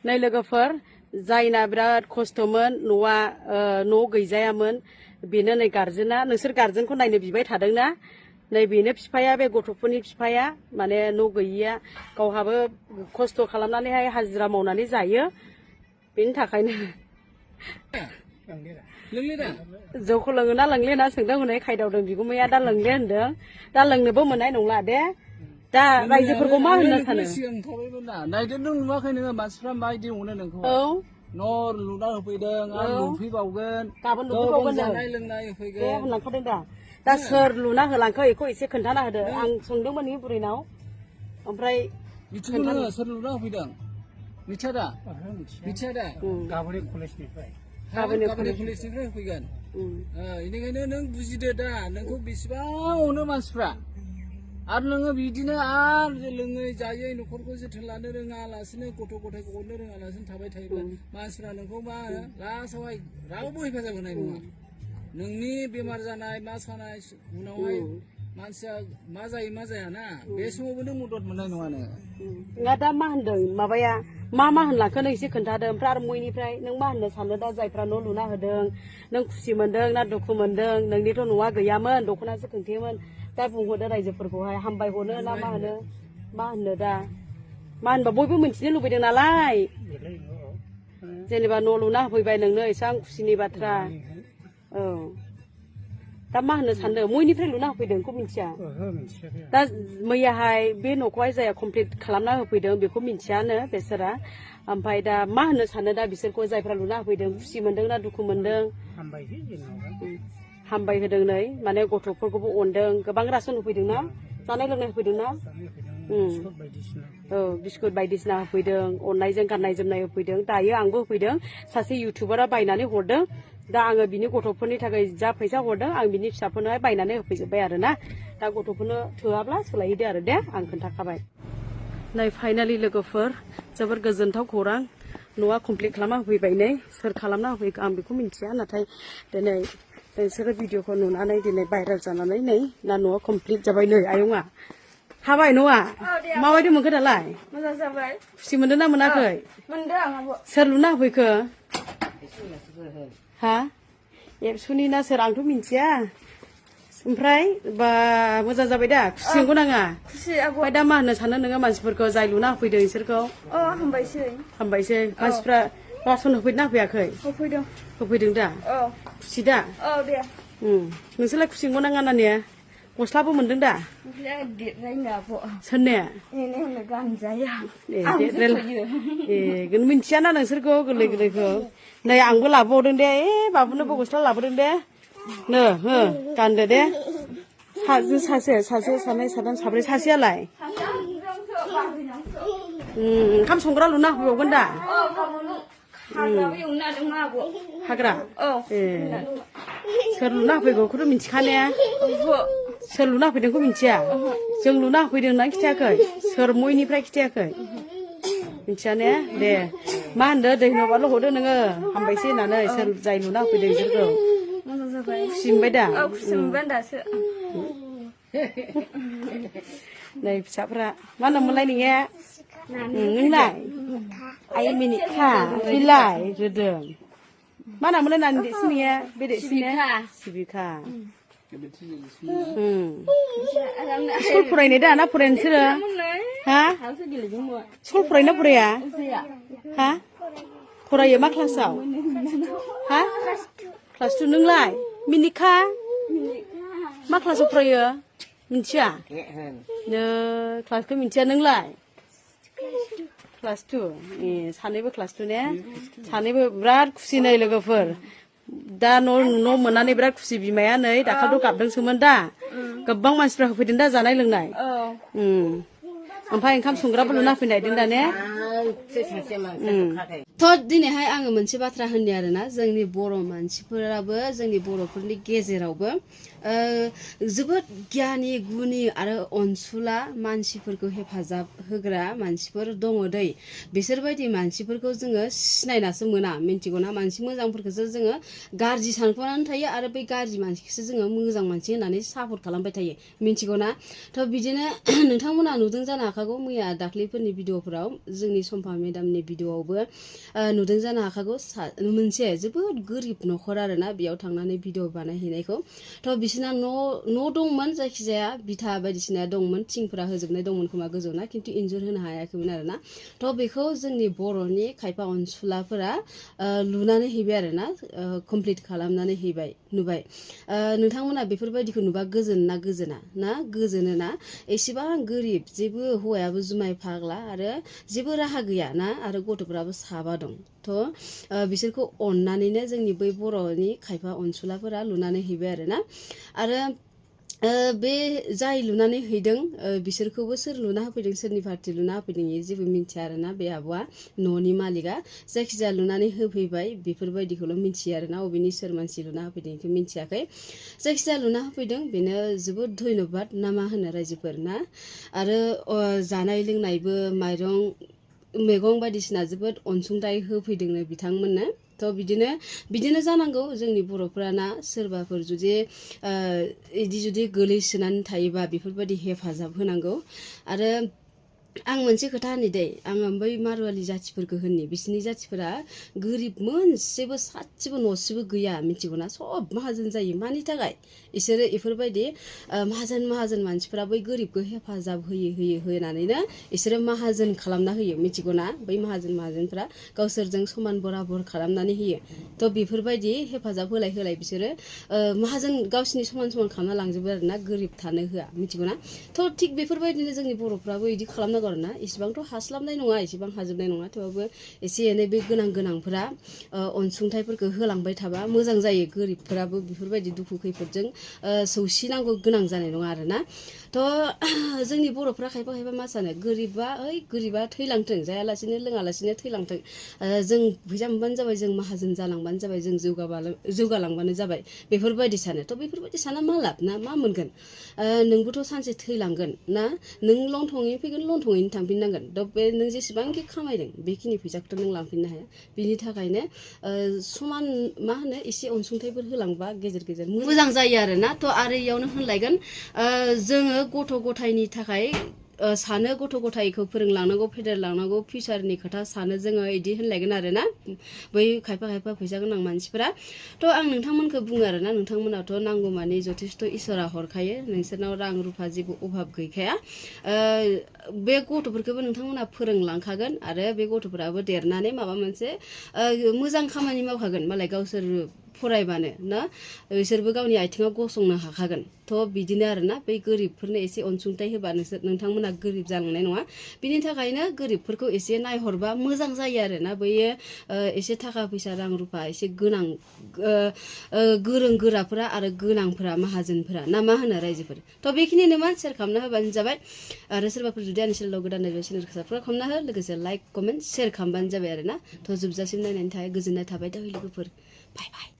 नै लोगोफोर जायना बिराद खस्थ'मोन न'आ न' गैजायामोन बेनो नै गार्जेना नोंसोर गार्जेनखौ नायनो बिबाय थादोंना नै बेनो बिफाया बे गथ'फोरनि बिफाया माने न' गैयिया गावहाबो खस्थ' खालामनानैहाय हाजिरा मावनानै जायो बेनि थाखायनो जौखौ लोङोना लोंले होनना सोंदों हनै खायदावदों बिगुमाया दा लोंले होनदों दा लोंनोबो मोननाय नंला दे दा रायजोफोरखौ मा होननो सानो नायदो नों नुवाखै नोङो मानसिफ्रा माबायदि अनो नोंखौ औ न' लुना होफैदों आरो लुफैबावगोन गाबोन लुफैबावगोन जानाय लोंनाय होफैगोन दे होनलांखादों दा सोर लुना होलांखो बेखौ एसे खोन्थाना होदो आं सोंदोंमोन इ बुरैनाव ओमफ्राय मिथिगौ नोङो सोर लुना होफैदों मिथिया दा मिथिया दा गाबोन कलेजनिफ्राय कलेजनिफ्राय होफैगोन बेनिखायनो नों बुजिदो दा नोंखौ बेसेबां अनो मानसिफ्रा आरो नोङो बिदिनो आरो लोङै जायै न'खरखौ जोथोन लानो रोङालासिनो गथ' गथायखौ अननो रोङालासिनो थाबाय थायोब्ला मानसिफ्रा नोंखौ मा होनो लास्टआवहाय रावबो हेफाजाब होनाय नङा नोंनि बेमार जानाय मा सानाय उनावहाय मानसिया मा जायो मा जायाना बे समावबो नों मदद मोननाय नङा नोङो दा मा होनदों माबाया मा होनलांखो नों एसे खोन्थादों ओमफ्राय आरो मयनिफ्राय नों मा होननो सानो दा जायफ्रा न' लुना होदों नों खुसि मोनदों ना दुखु मोनदों नोंनिथ' न'आ गैयामोन दख'नासो खोंथेयोमोन दा बुंहरदो रायजोफोरखौहाय हामबाय हरनो ना मा होनो दा मा होनबा बयबो मिन्थिनो लुबैदों नालाय जेनेबा न' लुना होफैबाय नोंनो एसां खुसिनि बाथ्रा औ दा मा होननो सानदों मयनिफ्राय लुना होफैदों बेखौ मिन्थिया दा मैयाहाय बे न'खौहाय जाया कमप्लिट खालामना होफैदों बेखौ मिन्थियानो बेसोरा ओमफ्राय दा मा होननो सानो दा बिसोरखौ जायफ्रा लुना होफैदों खुसि मोनदों ना दुखु मोनदों हामबाय होदों नै माने गथ'फोरखौबो अनदों गोबां रासन होफैदों ना जानाय लोंनाय होफैदों ना औ बिस्कुट बायदिसिना होफैदों अननायजों गाननाय जोमनाय होफैदों दायो आंबो होफैदों सासे इउटुबारा बायनानै हरदों दा आङो बिनि गथ'फोरनि थाखाय जा फैसा हरदों आं बिनि फिसाफोरनोहाय बायनानै होफैजोब्बाय आरो ना दा गथ'फोरनो थोआब्ला सोलायहैदो आरो दे आं खोन्थाखाबाय नै फाइनालि लोगोफोर जोबोर गोजोनथाव खौरां न'आ कमप्लिट खालामना होफैबाय नै सोर खालामना होफैखो आं बेखौ मिन्थिया नाथाय दिनै नोंसोरो भिडिअखौ नुनानै दिनै भाइरेल जानानै नै ना न'आ कमप्लिट जाबाय नै आयंआ हाबाय न'आ माबायदि मोनखो दालाय मोजां जाबाय खुसि मोनदों ना मोनाखै मोनदों आंबो सोर लुना होफैखो हा एबसुनि ना सोर आंथ' मिन्थिया ओमफ्राय बा मोजां जाबाय दा खुसि नंगौ नाङा खुसि आब' ओमफ्राय दा मा होननो सानो नोङो मानसिफोरखौ जाय लुना होफैदों बिसोरखौ हामबायसै मानसिफ्रा रासन होफैदों ना होफैयाखै होफैदों दा खुसि दा दे नोंसोरलाय खुसि नंगौ नाङा नानिया गस्लाबो मोनदों दा सोरने मिन्थियाना नोंसोरखौ गोरलै गोरलैखौ नै आंबो लाबोबावदों दे बाबुनोबो गस्ला लाबोदों दे नो हो गानदो दे सासे सानै साथाम साब्रै सासेयालाय ओंखाम संग्रा लुना होफैबावगोन दा हाग्रा सोर लुना होफैगौखौथ' मिन्थिखानाया सोर लुना होफैदोंखौ मिन्थिया जों लुना होफैदों होननानै खिथायाखै सोर मयनिफ्राय खिथायाखै मिन्थिया ने दे मा होनदो दै होनोबाल' हरदो नोङो हामबायसै होननानै सोर जाय लुना होफैदों बिसोरखौ खुसि मोनबाय दा दासो नै फिसाफ्रा मा होनोमोनलाय नोंनिया नोंलाय आइ मिनिखा बिलाय रोदों मा होनोमोनलाय नानि देरसिननिया बे देरसिननिया सिबिखा स्कुल फरायनाय दा ना फराया नोंसोरो हा स्कुल फरायोना फराया हा फरायो मा क्लासाव हा क्लास 2 नोंलाय मिनिखा मा क्लासाव फरायो मिन्थिया क्लासखौ मिन्थिया नोंलाय क्लास 2 सानैबो क्लास 2 ने सानैबो बिराद खुसि नै लोगोफोर दा न' मोननानै बिराद खुसि बिमाया नै दाखालिथ' गाबदोंसोमोन दा गोबां मानसिफ्रा होफैदों दा जानाय लोंनाय ओमफ्राय ओंखाम संग्राबो लुना फैनायदों दा ने थ' दिनैहाय आङो मोनसे बाथ्रा होननि आरोना जोंनि बर' मानसिफोराबो जोंनि बर'फोरनि गेजेरावबो जोबोद गियानि गुनि आरो अनसुला मानसिफोरखौ हेफाजाब होग्रा मानसिफोर दङ दै बिसोरबायदि मानसिफोरखौ जोङो सिनायनासो मोना मिन्थिगौना मानसि मोजांफोरखौसो जोङो गाज्रि सानख'नानै थायो आरो बै गाज्रि मानसिखौसो जोङो मोजां मानसि होननानै सापर्ट खालामबाय थायो मिन्थिगौना थ' बिदिनो नोंथांमोना नुदों जानो हाखागौ मैया दाख्लैफोरनि भिडिअफोराव जोंनि सम्फा मेडामनि भिडिअआवबो नुदों जानो हाखागौ मोनसे जोबोद गोरिब न'खर आरोना बेयाव थांनानै भिडिअ बानायहैनायखौ थ' बिसोरना न' दंमोन जायखिजाया बिथा बायदिसिना दंमोन थिंफोरा होजोबनाय दंमोन खोमा गोजौना खिन्थु इन्जुर होनो हायाखैमोन आरोना थ' बेखौ जोंनि बर'नि खायफा अनसुलाफोरा लुनानै हैबाय आरोना कमप्लिट खालामनानै हैबाय नुबाय नोंथांमोना बेफोरबायदिखौ नुबा गोजोन ना गोजोना ना गोजोनो ना एसेबां गोरिब जेबो हौवायाबो जुमाय फाग्ला आरो जेबो राहा गैया ना आरो गथ'फ्राबो साबा दं थ' बिसोरखौ अननानैनो जोंनि बै बर'नि खायफा अनसुलाफोरा लुनानै हैबाय आरोना आरो बे जाय लुनानै हैदों बिसोरखौबो सोर लुना होफैदों सोरनि पार्टि लुना होफैदों जेबो मिन्थिया आरोना बे आब'आ न'नि मालिकआ जायखिजाया लुनानै होफैबाय बेफोरबायदिखौल' मिन्थियो आरोना अबेनि सोर मानसि लुना होफैदों बेखौ मिन्थियाखै जायखिजाया लुना होफैदों बेनो जोबोद धन्यबाद ना मा होनो रायजोफोर ना आरो जानाय लोंनायबो माइरं मैगं बायदिसिना जोबोद अनसुंथाइ होफैदोंनो बिथांमोननो थ' बिदिनो जानांगौ जोंनि बर'फ्राना सोरबाफोर इदि जुदि गोलैसोनानै थायोबा बेफोरबायदि हेफाजाब होनांगौ आरो आं मोनसे खोथा होनि दै आङो बै मारुवालि जाथिफोरखौ होननि बिसोरनि जाथिफोरा गोरिब मोनसेबो सासेबो न'सेबो गैया मिथिगौना सब माहाजोन जायो मानि थाखाय इसोरो इफोरबायदि माहाजोन मानसिफोरा बै गोरिबखौ हेफाजाब होनानैनो इसोरो माहाजोन खालामना होयो मिथिगौना बै माहाजोनफ्रा गावसोरजों समान बराबर खालामनानै होयो थ' बेफोरबायदि हेफाजाब होलाय बिसोरो माहाजोन गावसिनि समान खालामना लांजोबो आरोना गोरिब थानो होआ मिथिगौना थ' थिग बेफोरबायदिनो जोंनि बर'फ्राबो इदि खालामनांगौ आरोना इसेबांथ' हास्लाबनाय नङा इसेबां हाजोबनाय नङा थेवबाबो एसे एनै बे गोनांफोरा अनसुंथाइफोरखौ होलांबाय थाबा मोजां जायो गोरिबफोराबो बेफोरबायदि दुखु खैफोदजों सौसिनांगौ गोनां जानाय नङा आरोना थ' जोंनि बर'फ्रा खायफा मा सानो गोरिबा थैलांथों जायालासिनो लोङालासिनो थैलांथों जों फैसा मोनबानो जाबाय जों माहाजोन जालांबानो जाबाय जों जौगालांबानो जाबाय बेफोरबायदि सानो थ' बेफोरबायदि साना मा लाब ना मा मोनगोन नोंबोथ' सानसे थैलांगोन ना नों लंथङै फैगोन लंथङैनो थांफिननांगोन थ' बे नों जेसेबांखि खामायदों बेखिनि फैसाखौथ' नों लांफिननो हाया बिनि थाखायनो समान मा होनो एसे अनसुंथाइफोर होलांबा गेजेर मोजां जायो आरोना थ' आरो इयावनो होनलायगोन जोङो गथ' गथायनि थाखाय सानो गथ' गथायखौ फोरोंलांनांगौ फेदेरलांनांगौ फिउचारनि खोथा सानो जोङो इदि होनलायगोन आरोना बै खायफा फैसा गोनां मानसिफोरा थ' आं नोंथांमोनखौ बुङो आरोना नोंथांमोनाथ' नांगौ मानि जथेस्थ' इसोरा हरखायो नोंसोरनाव रां रुफा जेबो अभाब गैखाया बे गथ'फोरखौबो नोंथांमोना फोरोंलांखागोन आरो बे गथ'फोराबो देरनानै माबा मोनसे मोजां खामानि मावखागोन मालाय गावसोर फरायबानो ना बिसोरबो गावनि आथिङाव गसंनो हाखागोन थ' बिदिनो आरोना बै गोरिबफोरनो एसे अनसुंथाइ होबा नोंथांमोना गोरिब जालांनाय नङा बिनि थाखायनो गोरिबफोरखौ एसे नायहरबा मोजां जायो आरोना बैयो एसे थाखा फैसा रां रुफा एसे गोनां गोरों गोराफोरा आरो गोनांफोरा माहाजोनफोरा ना मा होनो रायजोफोर थ' बेखिनिनोमोन सेयार खालामना होबानो जाबाय आरो सोरबाफोर जुदि आंनि चेनेलाव गोदान नायबा चेनेलखौ साबस्क्राइब खालामना हो लोगोसे लाइक कमेन्ट सेयार खालामबानो जाबाय आरोना थ' जोबजासिम नायनायनि थाखाय गोजोननाय थाबाय दा लोगोफोर बाय